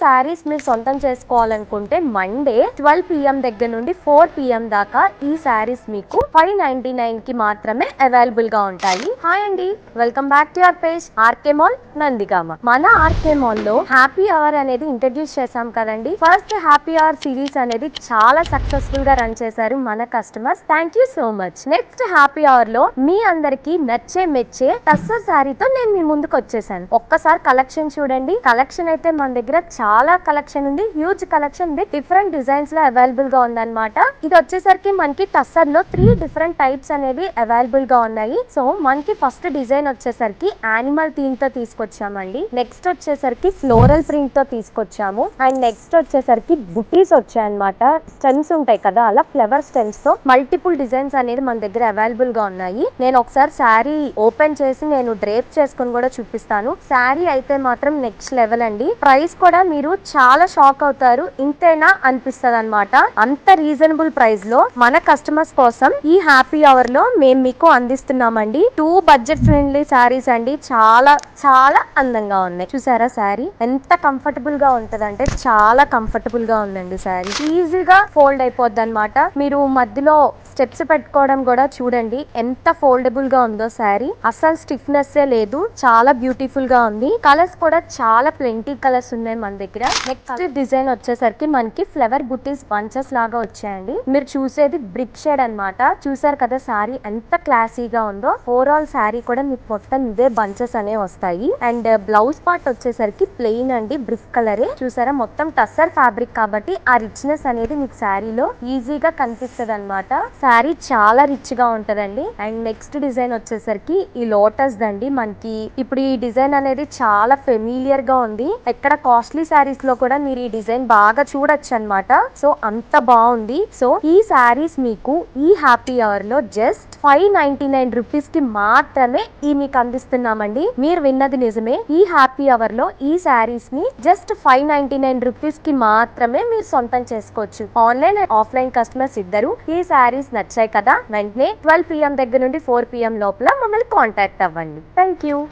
శారీస్ మీరు సొంతం చేసుకోవాలనుకుంటే మండే 12 PM దగ్గర నుండి 4 PM దాకా ఈ శారీస్ మీకు 599 కి మాత్రమే అవైలబుల్ గా ఉంటాయి. హాయ్ అండి, welcome back to your page RK mall Nandigama. మన ఆర్కే మాల్ లో హ్యాపీ అవర్ అనేది ఇంట్రడ్యూస్ చేసాం కదండి. ఫస్ట్ హ్యాపీ అవర్ సిరీస్ అనేది చాలా సక్సెస్ఫుల్ గా రన్ చేశారు మన customers. Thank you so much. Next happy hour లో మీ అందరికి నచ్చే మెచ్చే టస్సర్ శారీతో నేను మీ ముందుకు వచ్చేసాను. ఒక్కసారి కలెక్షన్ చూడండి. కలెక్షన్ అయితే మన దగ్గర చాలా కలెక్షన్ ఉంది. Huge collection with different designs లో అవైలబుల్ గా ఉందన్నమాట. ఇది వచ్చేసరికి మనకి టస్సర్ లో 3 డిఫరెంట్ టైప్స్ అనేవి అవైలబుల్ గా ఉన్నాయి. సో మనకి ఫస్ట్ డిజైన్ వచ్చేసరికి యానిమల్ థీమ్ తో తీసుకొచ్చామండి. నెక్స్ట్ వచ్చేసరికి ఫ్లోరల్ ప్రింట్ తో తీసుకొచ్చాము. అండ్ నెక్స్ట్ వచ్చేసరికి బుటీస్ వచ్చాయన్నమాట. స్టెమ్స్ ఉంటాయి కదా, అలా ఫ్లవర్ స్టెమ్స్ తో మల్టిపుల్ డిజైన్స్ అనేది మన దగ్గర అవైలబుల్ గా ఉన్నాయి. నేను ఒకసారి శారీ ఓపెన్ చేసి నేను డ్రేప్ చేసుకుని కూడా చూపిస్తాను. శారీ అయితే మాత్రం నెక్స్ట్ లెవెల్ అండి. ప్రైస్ కూడా మీరు చాలా షాక్ అవుతారు. ఇంతేనా అనిపిస్తుంది అనమాట. అంత రీజనబుల్ ప్రైస్ లో మన కస్టమర్స్ కోసం ఈ హ్యాపీ అవర్ లో మేము మీకు అందిస్తున్నామండి. 2 బడ్జెట్ ఫ్రెండ్లీ శారీస్ అండి. చాలా చాలా అందంగా ఉన్నాయి. చూసారా శారీ ఎంత కంఫర్టబుల్ గా ఉంటదంటే చాలా కంఫర్టబుల్ గా ఉందండి. శారీ ఈజీగా ఫోల్డ్ అయిపోద్ది అనమాట. మీరు మధ్యలో స్టెప్స్ పెట్టుకోవడం కూడా చూడండి ఎంత ఫోల్డబుల్ గా ఉందో. శారీ అసలు స్టిఫ్నెస్ లేదు. చాలా బ్యూటిఫుల్ గా ఉంది. కలర్స్ కూడా చాలా ప్లెంటీ కలర్స్ ఉన్నాయి మన దగ్గర. నెక్స్ట్ డిజైన్ వచ్చేసరికి మనకి ఫ్లవర్ బుటీస్ బంచెస్ లాగా వచ్చాయండి. మీరు చూసేది బ్రిక్ షేడ్ అన్నమాట. చూసారు కదా శారీ ఎంత క్లాసీగా ఉందో. ఓవరాల్ శారీ కూడా మీకు మొత్తం ఇదే బంచెస్ అనేవి వస్తాయి. అండ్ బ్లౌజ్ పార్ట్ వచ్చేసరికి ప్లెయిన్ అండి, బ్రిక్ కలరే. చూసారా మొత్తం టస్సర్ ఫ్యాబ్రిక్ కాబట్టి ఆ రిచ్నెస్ అనేది మీకు శారీలో ఈజీగా కనిపిస్తుంది అనమాట. శారీ చాలా రిచ్ గా ఉంటదండి. అండ్ నెక్స్ట్ డిజైన్ వచ్చేసరికి ఈ లోటస్ దండి. మనకి ఇప్పుడు ఈ డిజైన్ అనేది చాలా ఫెమిలియర్ గా ఉంది. ఎక్కడ కాస్ట్లీ శారీస్ లో కూడా మీరు ఈ డిజైన్ బాగా చూడొచ్చు అనమాట. సో అంత బాగుంది. సో ఈ శారీస్ మీకు ఈ హ్యాపీ అవర్ లో జస్ట్ 599 రూపీస్ కి మాత్రమే ఈ మీకు అందిస్తున్నామండి. మీరు విన్నది నిజమే. ఈ హ్యాపీ అవర్ లో ఈ శారీస్ ని జస్ట్ 599 రూపీస్ కి మాత్రమే మీరు సొంతం చేసుకోవచ్చు. ఆన్లైన్ అండ్ ఆఫ్లైన్ కస్టమర్స్ ఇద్దరు ఈ శారీస్ నచ్చాయి కదా, వెంటనే 12 PM దగ్గర నుండి 4 PM లోపల మమ్మల్ని కాంటాక్ట్ అవ్వండి. Thank you.